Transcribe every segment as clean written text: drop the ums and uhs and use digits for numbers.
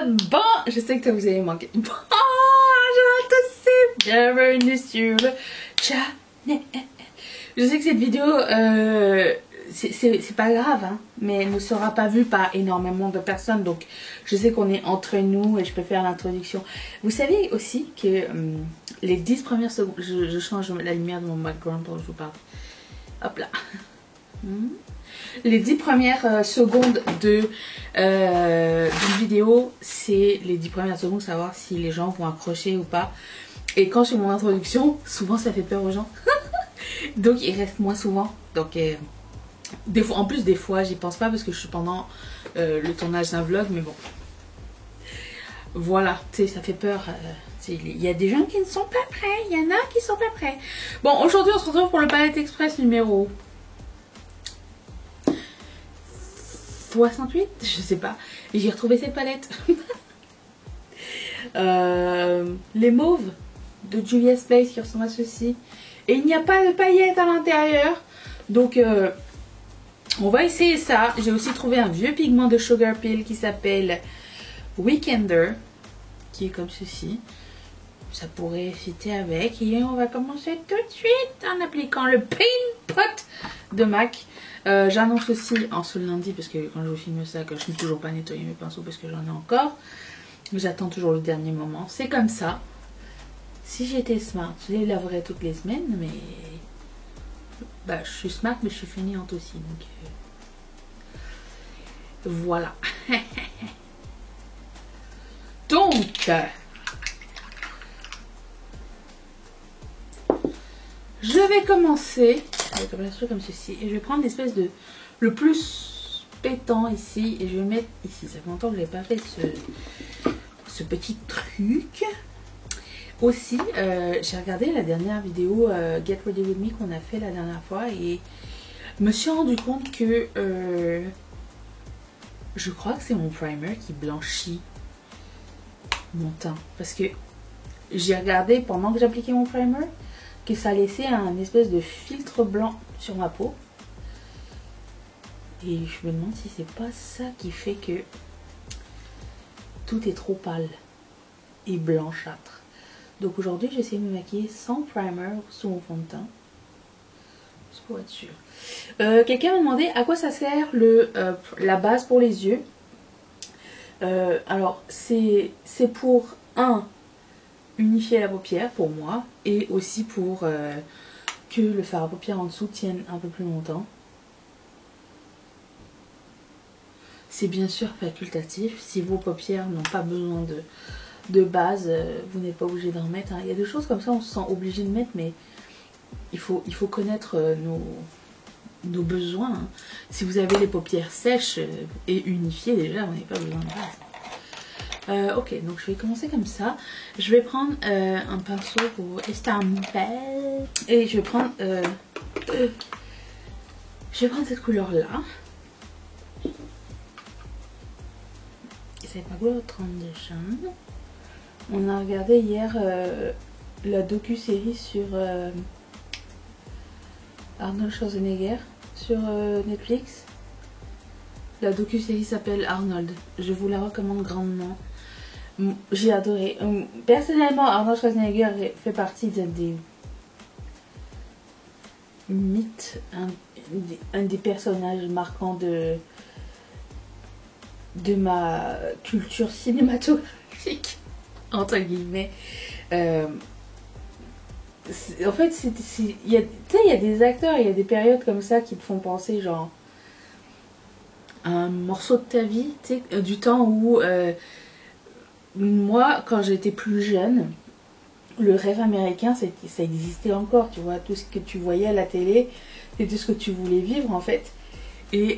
Bon, je sais que vous avez manqué. Bonjour à tous et bienvenue sur le channel. Je sais que cette vidéo, c'est pas grave, hein, mais elle ne sera pas vue par énormément de personnes. Donc, je sais qu'on est entre nous et je peux faire l'introduction. Vous savez aussi que les 10 premières secondes... Je change la lumière de mon background pour que je vous parle. Hop là. Les 10 premières secondes d'une vidéo, c'est les 10 premières secondes, savoir si les gens vont accrocher ou pas. Et quand je fais mon introduction, souvent ça fait peur aux gens. Donc ils restent moins souvent. Donc des fois, en plus des fois, j'y pense pas parce que je suis pendant le tournage d'un vlog, mais bon. Voilà, tu sais, ça fait peur. Il y a des gens qui ne sont pas prêts, il y en a qui sont pas prêts. Bon, aujourd'hui on se retrouve pour le Palette Express numéro 68, je sais pas. Et j'ai retrouvé cette palette. Les mauves de Juvia's Place qui ressemblent à ceci. Et il n'y a pas de paillettes à l'intérieur. Donc on va essayer ça. J'ai aussi trouvé un vieux pigment de Sugar Pill qui s'appelle Weekender, qui est comme ceci. Ça pourrait fitter avec. Et on va commencer tout de suite en appliquant le Paint Pot de MAC. J'annonce aussi en ce lundi, parce que quand je vous filme ça, que je n'ai toujours pas nettoyé mes pinceaux parce que j'en ai encore. J'attends toujours le dernier moment. C'est comme ça. Si j'étais smart, je les laverais toutes les semaines, mais bah, je suis smart, mais je suis fainéante aussi. Donc voilà. Donc je vais commencer avec un pinceau comme ceci et je vais prendre l'espèce de le plus pétant ici et je vais mettre ici. Ça fait longtemps que je n'ai pas fait ce petit truc. Aussi, j'ai regardé la dernière vidéo Get Ready With Me qu'on a fait la dernière fois et me suis rendu compte que je crois que c'est mon primer qui blanchit mon teint. Parce que j'ai regardé pendant que j'appliquais mon primer que ça laissait un espèce de filtre blanc sur ma peau. Et je me demande si c'est pas ça qui fait que tout est trop pâle et blanchâtre. Donc aujourd'hui, j'ai essayé de me maquiller sans primer sous mon fond de teint. Juste pour être sûr. Quelqu'un m'a demandé à quoi ça sert la base pour les yeux. Alors, c'est pour unifier la paupière pour moi. Et aussi pour que le fard à paupières en dessous tienne un peu plus longtemps. C'est bien sûr facultatif. Si vos paupières n'ont pas besoin de base, vous n'êtes pas obligé d'en mettre. Il y a des choses comme ça, on se sent obligé de mettre, mais il faut connaître nos besoins. Hein. Si vous avez les paupières sèches et unifiées, déjà, vous n'avez pas besoin de base. Ok, donc je vais commencer comme ça. Je vais prendre un pinceau pour estamper et je vais prendre cette couleur-là. C'est ma couleur 32 chambre. On a regardé hier la docu-série sur Arnold Schwarzenegger sur Netflix. La docu-série s'appelle Arnold. Je vous la recommande grandement. J'ai adoré. Personnellement, Arnold Schwarzenegger fait partie d'un des mythes, un des personnages marquants de ma culture cinématographique, entre guillemets. En fait, il y a des acteurs, il y a des périodes comme ça qui te font penser genre à un morceau de ta vie, tu sais, du temps où moi, quand j'étais plus jeune, le rêve américain, ça existait encore, tu vois, tout ce que tu voyais à la télé, c'était ce que tu voulais vivre en fait. Et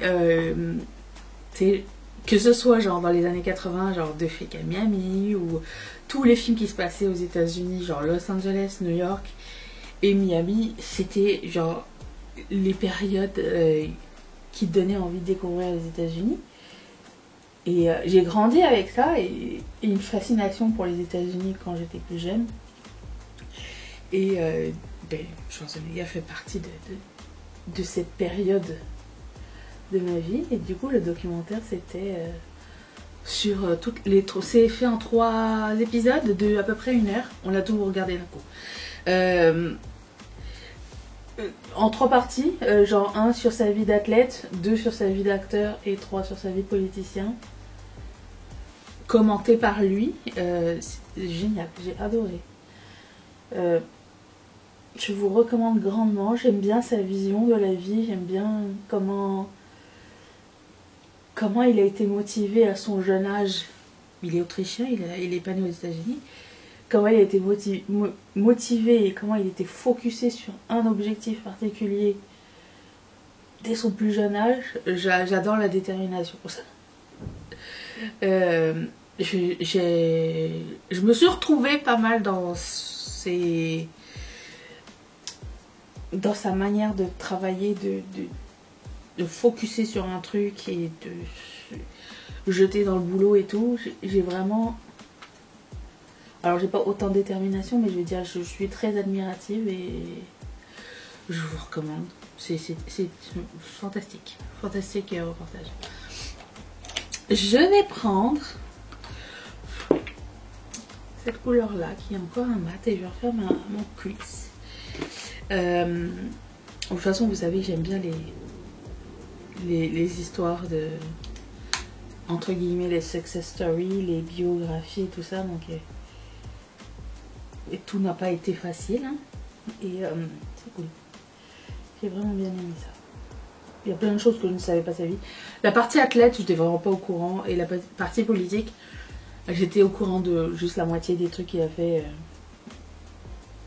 que ce soit genre dans les années 80, genre Deux flics à Miami, ou tous les films qui se passaient aux États-Unis, genre Los Angeles, New York et Miami, c'était genre les périodes qui donnaient envie de découvrir les États-Unis. Et j'ai grandi avec ça et une fascination pour les États-Unis quand j'étais plus jeune. Et Schwarzenegger fait partie de cette période de ma vie. Et du coup, le documentaire, c'était sur toutes les... C'est fait en 3 épisodes de à peu près 1 heure. On l'a tout regardé d'un coup. En 3 parties, genre 1 sur sa vie d'athlète, 2 sur sa vie d'acteur et 3 sur sa vie de politicien. Commenté par lui. C'est génial, j'ai adoré. Je vous recommande grandement. J'aime bien sa vision de la vie. J'aime bien comment il a été motivé à son jeune âge. Il est autrichien, il est pas né aux États-Unis. Comment il a été motivé et comment il était focusé sur un objectif particulier dès son plus jeune âge. J'adore la détermination pour ça. Je me suis retrouvée pas mal dans sa manière de travailler, de focuser sur un truc et de se jeter dans le boulot et tout. J'ai vraiment... Alors j'ai pas autant de détermination, mais je veux dire, je suis très admirative et je vous recommande. C'est fantastique. Fantastique reportage. Je vais prendre cette couleur là qui est encore un mat et je vais refaire mon crease. De toute façon vous savez que j'aime bien les histoires de, entre guillemets, les success stories, les biographies et tout ça, donc et tout n'a pas été facile, hein. Et c'est cool, j'ai vraiment bien aimé ça. Il y a plein de choses que je ne savais pas sa vie. La partie athlète, je n'étais vraiment pas au courant. Et la partie politique, j'étais au courant de juste la moitié des trucs qu'il a fait,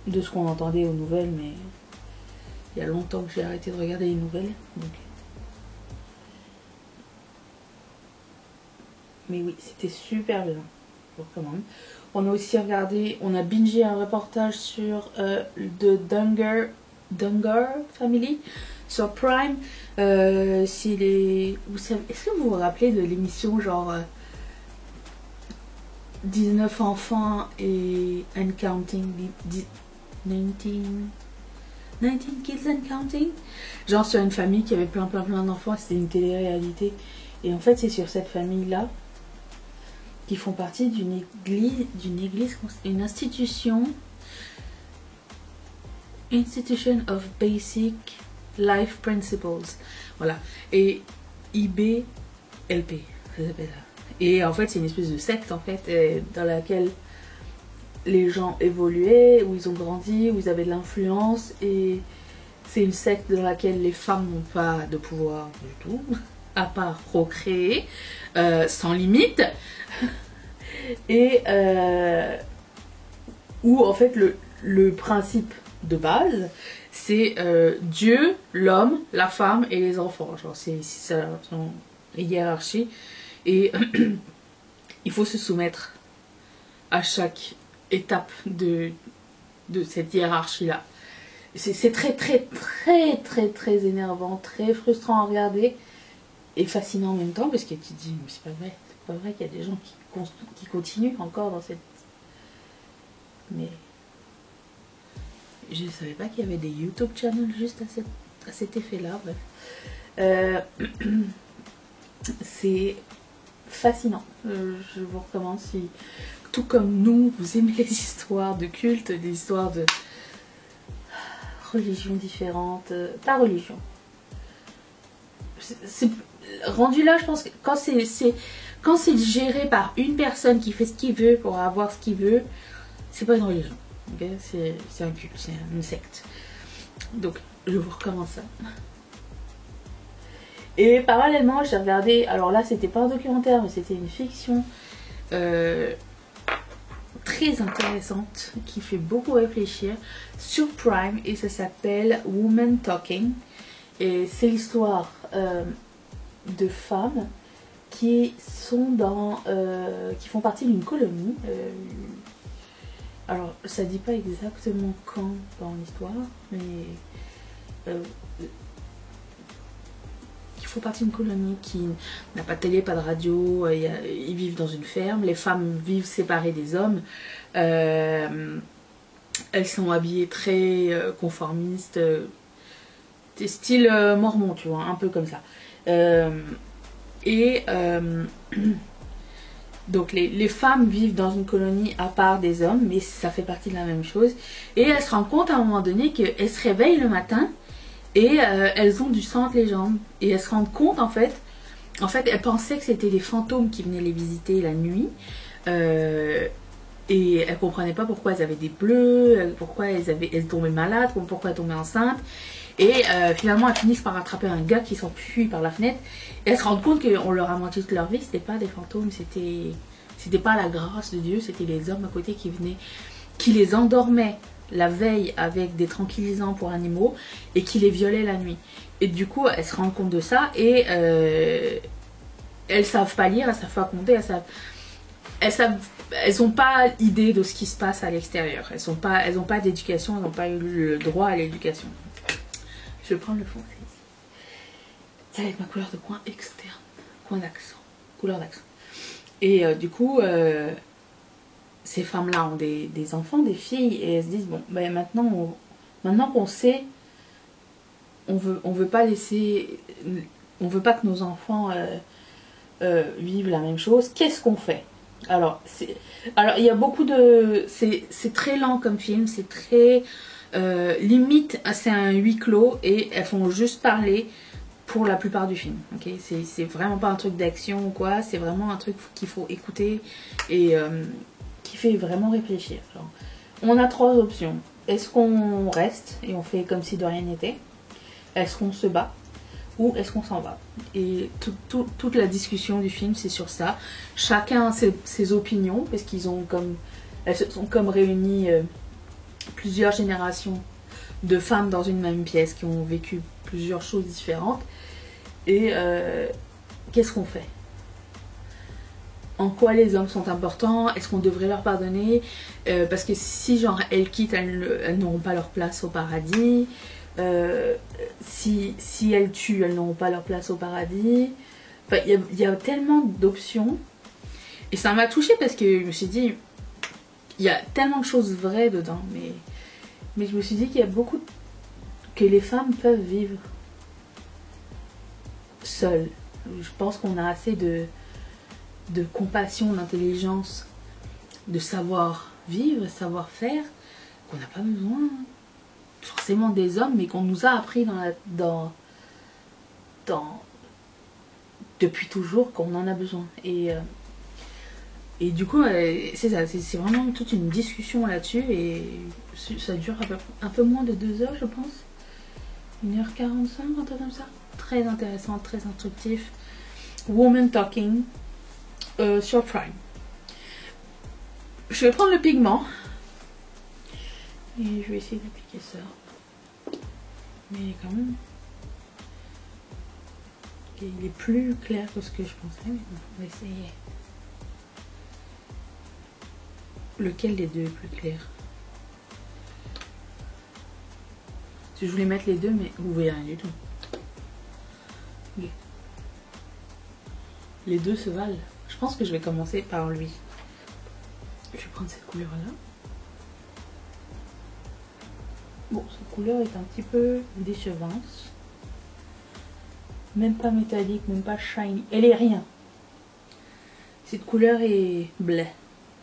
de ce qu'on entendait aux nouvelles. Mais il y a longtemps que j'ai arrêté de regarder les nouvelles. Donc. Mais oui, c'était super bien. Je vous recommande. On a aussi regardé, on a bingé un reportage sur The Duggar Family sur Prime. Est-ce que vous vous rappelez de l'émission genre 19 enfants et and counting, 19 kids and counting, genre sur une famille qui avait plein d'enfants. C'était une télé-réalité et en fait c'est sur cette famille là qui font partie d'une institution of Basic Life Principles, voilà, et IBLP, ça s'appelle ça. Et en fait c'est une espèce de secte en fait, dans laquelle les gens évoluaient, où ils ont grandi, où ils avaient de l'influence, et c'est une secte dans laquelle les femmes n'ont pas de pouvoir du tout, à part procréer, sans limite, et où en fait le principe de base c'est Dieu, l'homme, la femme et les enfants. Genre c'est ça son hiérarchie et il faut se soumettre à chaque étape de cette hiérarchie là. C'est très énervant, très frustrant à regarder et fascinant en même temps parce que tu te dis mais c'est pas vrai qu'il y a des gens qui continuent encore dans cette... Mais je ne savais pas qu'il y avait des YouTube channels juste à cet effet-là. Bref. C'est fascinant. Je vous recommande si, tout comme nous, vous aimez les histoires de culte, des histoires de religions différentes. Pas religion. C'est rendu là, je pense que quand c'est géré par une personne qui fait ce qu'il veut pour avoir ce qu'il veut, c'est pas une religion. Okay, c'est un culte, c'est une secte. Donc, je vous recommande ça. Et parallèlement, j'ai regardé, alors là, c'était pas un documentaire, mais c'était une fiction très intéressante qui fait beaucoup réfléchir sur Prime et ça s'appelle Women Talking. Et c'est l'histoire de femmes qui sont qui font partie d'une colonie. Alors, ça dit pas exactement quand dans l'histoire, mais qui font partie d'une colonie qui n'a pas de télé, pas de radio, ils vivent dans une ferme, les femmes vivent séparées des hommes, elles sont habillées très conformistes, style mormon, tu vois, un peu comme ça. Donc les femmes vivent dans une colonie à part des hommes, mais ça fait partie de la même chose. Et elles se rendent compte à un moment donné qu'elles se réveillent le matin et elles ont du sang entre les jambes. Et elles se rendent compte en fait, elles pensaient que c'était des fantômes qui venaient les visiter la nuit. Et elles comprenaient pas pourquoi elles avaient des bleus, pourquoi elles tombaient malades, pourquoi elles tombaient enceintes. Et finalement, elles finissent par attraper un gars qui s'enfuit par la fenêtre. Et elles se rendent compte qu'on leur a menti toute leur vie. C'était pas des fantômes, c'était pas la grâce de Dieu, c'était les hommes à côté qui venaient, qui les endormaient la veille avec des tranquillisants pour animaux et qui les violaient la nuit. Et du coup, elles se rendent compte de ça et elles savent pas lire, elles savent pas compter, elles n'ont pas idée de ce qui se passe à l'extérieur. Elles n'ont pas d'éducation, elles n'ont pas eu le droit à l'éducation. Je vais prendre le fond. Ça va être ma couleur de coin externe. Coin d'accent. Couleur d'accent. Et du coup, ces femmes-là ont des enfants, des filles, et elles se disent, bon, ben maintenant qu'on sait, on veut pas laisser... On veut pas que nos enfants vivent la même chose. Qu'est-ce qu'on fait? Alors, il y a beaucoup de... C'est très lent comme film, c'est très... limite, c'est un huis clos et elles font juste parler pour la plupart du film. Okay, c'est vraiment pas un truc d'action ou quoi, c'est vraiment un truc qu'il faut écouter et qui fait vraiment réfléchir. Genre, on a trois options. Est-ce qu'on reste et on fait comme si de rien n'était? Est-ce qu'on se bat? Ou est-ce qu'on s'en va? Et toute la discussion du film, c'est sur ça. Chacun a ses opinions, parce elles se sont comme réunies plusieurs générations de femmes dans une même pièce qui ont vécu plusieurs choses différentes. Et qu'est-ce qu'on fait? En quoi les hommes sont importants? Est-ce qu'on devrait leur pardonner? Parce que si genre elles quittent, elles n'auront pas leur place au paradis. Si elles tuent, elles n'auront pas leur place au paradis. Enfin, il y a tellement d'options. Et ça m'a touchée parce que je me suis dit, il y a tellement de choses vraies dedans. Mais je me suis dit qu'il y a beaucoup que les femmes peuvent vivre seules. Je pense qu'on a assez de compassion, d'intelligence, de savoir vivre, savoir faire, qu'on n'a pas besoin forcément des hommes, mais qu'on nous a appris depuis toujours qu'on en a besoin. Et du coup, c'est ça, c'est vraiment toute une discussion là-dessus, et ça dure un peu moins de 2 heures, je pense. 1h45, un truc comme ça. Très intéressant, très instructif. Woman Talking sur Prime. Je vais prendre le pigment et je vais essayer d'appliquer ça. Mais quand même, il est plus clair que ce que je pensais. Mais bon, on va essayer. Lequel des deux est plus clair? Je voulais mettre les deux, mais vous voyez rien du tout. Okay. Les deux se valent. Je pense que je vais commencer par lui. Je vais prendre cette couleur-là. Bon, cette couleur est un petit peu décevante. Même pas métallique, même pas shiny. Elle est rien. Cette couleur est bleu.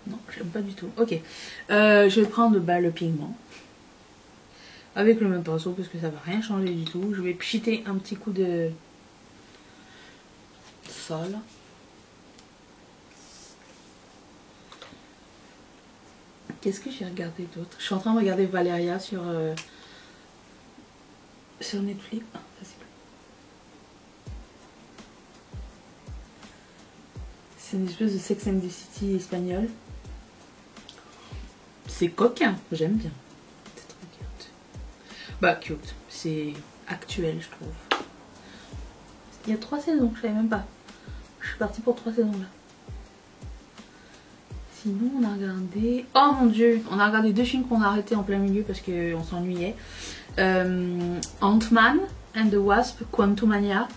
Non, j'aime pas du tout. Ok. Je vais prendre le pigment. Avec le même pinceau parce que ça va rien changer du tout. Je vais pchiter un petit coup de sol. Qu'est-ce que j'ai regardé d'autre? Je suis en train de regarder Valeria sur Netflix. Ah, ça c'est plus. C'est une espèce de Sex and the City espagnol. C'est coquin, j'aime bien. C'est trop cute. Bah cute, c'est actuel je trouve. Il y a 3 saisons, je savais même pas. Je suis partie pour 3 saisons là. Sinon on a regardé... Oh mon dieu, on a regardé 2 films qu'on a arrêtés en plein milieu parce qu'on s'ennuyait. Ant-Man and the Wasp, Quantumania.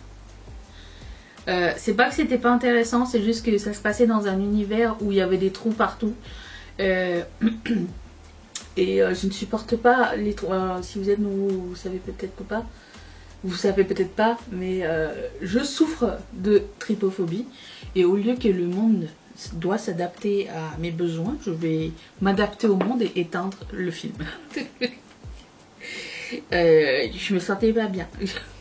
C'est pas que c'était pas intéressant, c'est juste que ça se passait dans un univers où il y avait des trous partout. Et je ne supporte pas les trous. Alors, si vous êtes nouveau, vous savez peut-être pas. Vous savez peut-être pas, mais je souffre de trypophobie. Et au lieu que le monde doit s'adapter à mes besoins, je vais m'adapter au monde et éteindre le film. Je me sentais pas bien.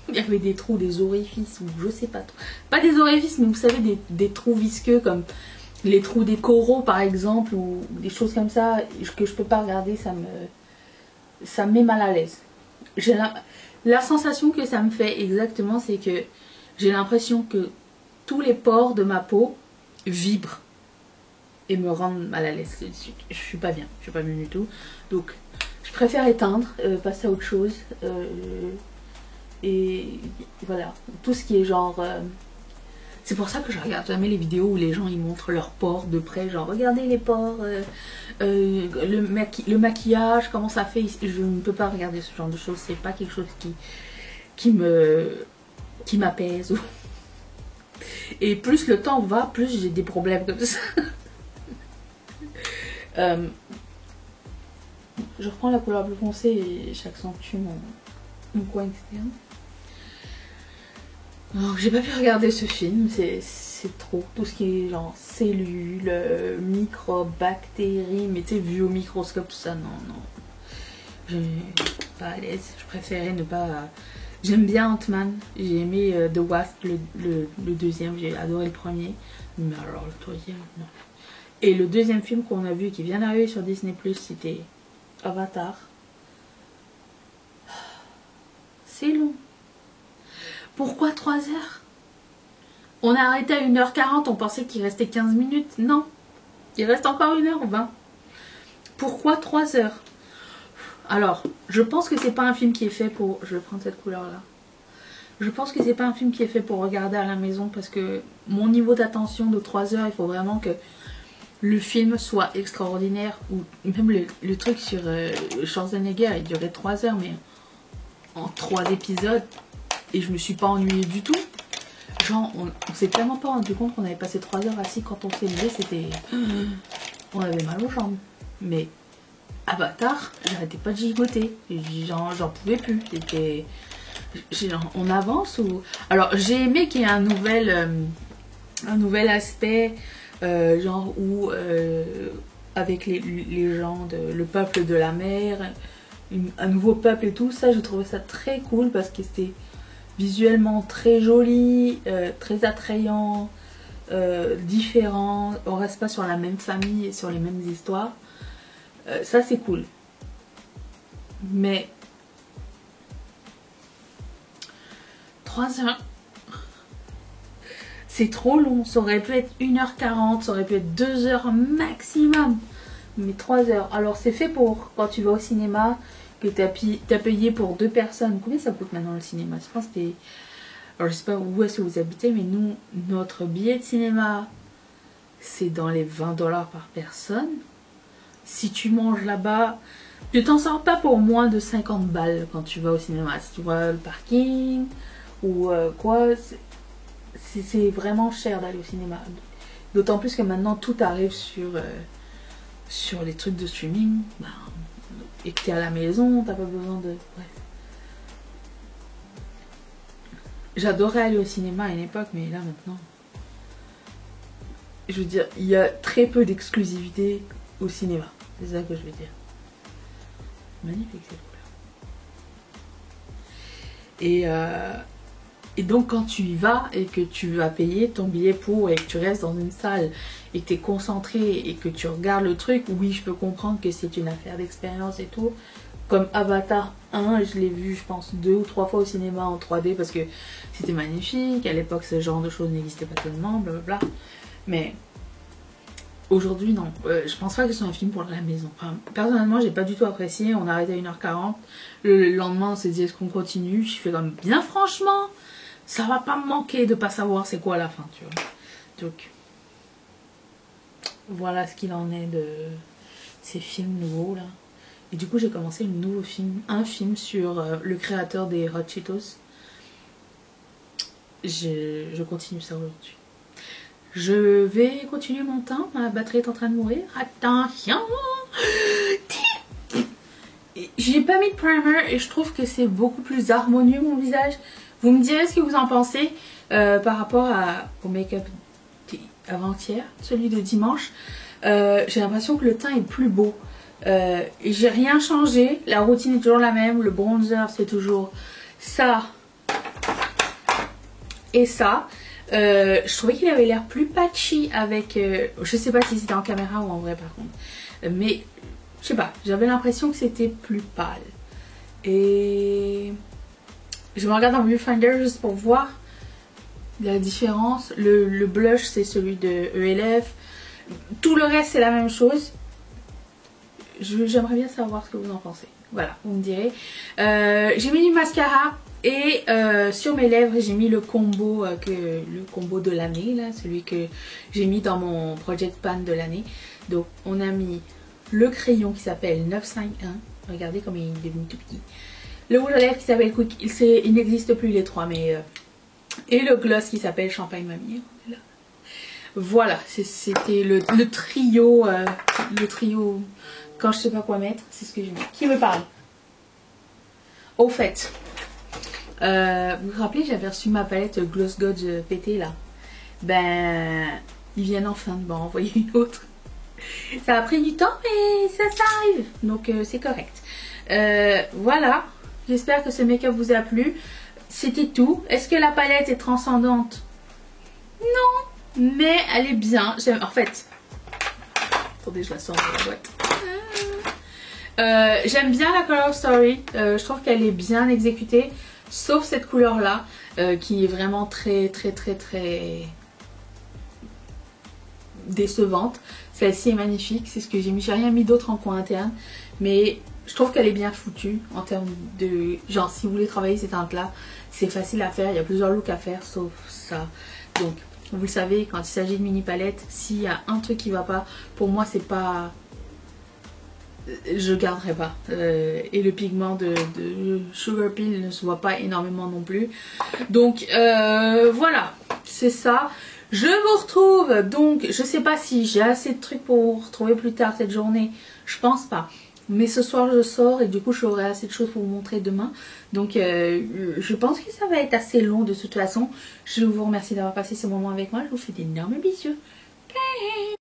Il y avait des trous, des orifices, ou je sais pas trop. Pas des orifices, mais vous savez, des trous visqueux comme les trous des coraux par exemple, ou des choses comme ça que je peux pas regarder, ça me met mal à l'aise. La sensation que ça me fait exactement, c'est que j'ai l'impression que tous les pores de ma peau vibrent et me rendent mal à l'aise. Je suis pas bien, je suis pas bien du tout. Donc je préfère éteindre, passer à autre chose. Et voilà, tout ce qui est genre... c'est pour ça que je regarde jamais les vidéos où les gens ils montrent leurs pores de près, genre regardez les pores, le maquillage, comment ça fait. Je ne peux pas regarder ce genre de choses, c'est pas quelque chose qui m'apaise. Et plus le temps va, plus j'ai des problèmes comme ça. Je reprends la couleur bleu foncé et j'accentue mon coin externe. Alors, j'ai pas pu regarder ce film, c'est trop. Tout ce qui est genre cellules, microbes, bactéries, mais tu sais, vu au microscope, tout ça, non. Je suis pas à l'aise. Je préférais ne pas. J'aime bien Ant-Man. J'ai aimé The Wasp, le deuxième. J'ai adoré le premier. Mais alors le troisième, non. Et le deuxième film qu'on a vu qui vient d'arriver sur Disney+, c'était Avatar. C'est long. Pourquoi 3 heures? On a arrêté à 1h40, on pensait qu'il restait 15 minutes. Non, il reste encore 1h20. Pourquoi 3 heures? Alors, je pense que c'est pas un film qui est fait pour... Je vais prendre cette couleur-là. Je pense que c'est pas un film qui est fait pour regarder à la maison parce que mon niveau d'attention de 3 heures, il faut vraiment que le film soit extraordinaire. Ou même le truc sur Schwarzenegger, il durait 3 heures, mais en 3 épisodes. Et je me suis pas ennuyée du tout. Genre, on s'est tellement pas rendu compte qu'on avait passé 3 heures assis quand on s'est levé, c'était... On avait mal aux jambes. Mais Avatar, j'arrêtais pas de gigoter. J'en pouvais plus. C'était... On avance ou... Alors, j'ai aimé qu'il y ait un nouvel aspect, genre où, avec les gens, le peuple de la mer, un nouveau peuple et tout. Ça, je trouvais ça très cool parce que c'était... visuellement très joli, très attrayant, différent. On reste pas sur la même famille et sur les mêmes histoires. Ça c'est cool. Mais 3 heures, c'est trop long. Ça aurait pu être 1h40, ça aurait pu être 2 heures maximum. Mais 3 heures. Alors c'est fait pour quand tu vas au cinéma, que tu as payé pour 2 personnes. Combien ça coûte maintenant le cinéma? Je pense que c'était... Alors je sais pas où est-ce que vous habitez, mais nous, notre billet de cinéma, c'est dans les 20 $ par personne. Si tu manges là-bas, tu t'en sors pas pour moins de 50 balles quand tu vas au cinéma. Si tu vois le parking ou quoi, c'est vraiment cher d'aller au cinéma. D'autant plus que maintenant tout arrive sur les trucs de streaming. Ben, et que tu es à la maison, t'as pas besoin de... Bref. J'adorais aller au cinéma à une époque, mais là maintenant... Je veux dire, il y a très peu d'exclusivité au cinéma. C'est ça que je veux dire. Magnifique cette couleur. Et donc quand tu y vas et que tu vas payer ton billet pour et que tu restes dans une salle et que tu es concentré et que tu regardes le truc, oui je peux comprendre que c'est une affaire d'expérience et tout. Comme Avatar 1, je l'ai vu je pense 2 ou 3 fois au cinéma en 3D parce que c'était magnifique. À l'époque ce genre de choses n'existait pas tellement, blablabla. Mais aujourd'hui non, je pense pas que ce soit un film pour la maison. Enfin, personnellement j'ai pas du tout apprécié, on a arrêté à 1h40. Le lendemain on s'est dit est-ce qu'on continue? Je fais comme bien franchement, ça va pas me manquer de pas savoir c'est quoi la fin, tu vois. Donc voilà ce qu'il en est de ces films nouveaux là. Et du coup j'ai commencé un film sur le créateur des Hot Cheetos. Je continue ça aujourd'hui. Je vais continuer mon temps, ma batterie est en train de mourir. Attention! J'ai pas mis de primer et je trouve que c'est beaucoup plus harmonieux mon visage. Vous me direz ce que vous en pensez par rapport au make-up avant-hier, celui de dimanche, j'ai l'impression que le teint est plus beau. Et j'ai rien changé, la routine est toujours la même, le bronzer c'est toujours ça et ça. Je trouvais qu'il avait l'air plus patchy avec, je sais pas si c'était en caméra ou en vrai par contre, mais je sais pas, j'avais l'impression que c'était plus pâle. Et je me regarde en viewfinder juste pour voir la différence. Le blush c'est celui de ELF, tout le reste c'est la même chose. J'aimerais bien savoir ce que vous en pensez. Voilà, vous me direz. J'ai mis du mascara et sur mes lèvres j'ai mis le combo de l'année là, celui que j'ai mis dans mon project pan de l'année. Donc on a mis le crayon qui s'appelle 951. Regardez comme il est devenu tout petit. Le rouge à lèvres qui s'appelle Quick, il n'existe plus les trois, mais et le gloss qui s'appelle Champagne Mamie. Voilà, c'était le trio, quand je sais pas quoi mettre, c'est ce que j'ai mis. Qui me parle? Au fait, vous vous rappelez, j'avais reçu ma palette Gloss Gods pétée là. Ben, ils viennent enfin de m'en envoyer une autre. Ça a pris du temps, mais ça arrive, donc c'est correct. Voilà, j'espère que ce make-up vous a plu. C'était tout. Est-ce que la palette est transcendante? Non, mais elle est bien. En fait, attendez, je la sors de la boîte. J'aime bien la Color Story. Je trouve qu'elle est bien exécutée, sauf cette couleur là, qui est vraiment très décevante. Celle-ci est magnifique, c'est ce que j'ai mis. J'ai rien mis d'autre en coin interne, mais je trouve qu'elle est bien foutue en termes de genre, si vous voulez travailler ces teintes là, c'est facile à faire. Il y a plusieurs looks à faire sauf ça. Donc vous le savez, quand il s'agit de mini palettes, s'il y a un truc qui va pas, pour moi c'est pas, je garderai pas. Et le pigment de Sugar Pill ne se voit pas énormément non plus. Donc voilà, c'est ça. Je vous retrouve donc, je sais pas si j'ai assez de trucs pour vous retrouver plus tard cette journée, je pense pas. Mais ce soir je sors et du coup j'aurai assez de choses pour vous montrer demain. Donc je pense que ça va être assez long de toute façon. Je vous remercie d'avoir passé ce moment avec moi, je vous fais d'énormes bisous.